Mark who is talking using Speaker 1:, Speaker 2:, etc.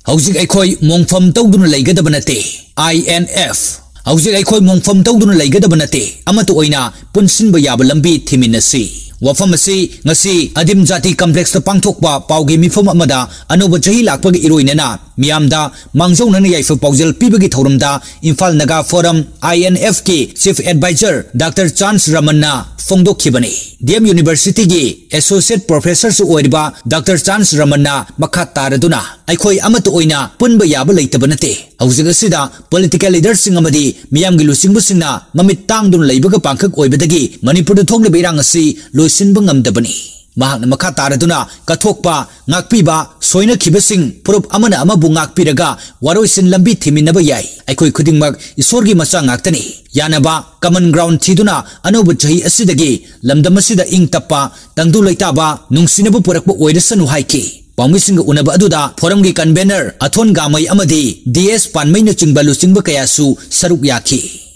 Speaker 1: Houjik eikhoi mongfam touduna leigadaba natte INF Houjik eikhoi mongfam touduna leigadaba natte amatu oina punsinba yaba lambi thiminasi wafam asi ngasi adim jati complex ta pangthokpa paugi mifam amada anoba jahi lakpagi iroinana miamda mangjong yaifa paujel pibagi thoramda Imphal Naga Forum INF ke Chief Advisor Dr. Chance Ramanna Fongdokhibani DM University gi Associate Professor su oiriba Dr. Chance Ramanna makha taraduna eikhoi amatu oina punba yaba leitaba nate Houjik asida political leaders sing amadi miyamgi lusingbu singna mamit tangdun leibaga pangkhak oibadagi Manipur da thokle beirang asi loisinba ngamdabani mahakna makha taraduna kathokpa ngakpiba soina khibasing purup amana amabu ngakpiraga waroisin lambi thiminaba yai eikhoi khudingmak isorgi macha ngaktani yanaba common ground thiduna anoba jahi asidagi lamdam asida ing tappa tangdu leitaba nungsinaba purakpa oirasanu haiki Pangmisinga unaba aduda forum gi convener athon gamai amadi DS panmai na chingbalu chingba kayasu saruk yaki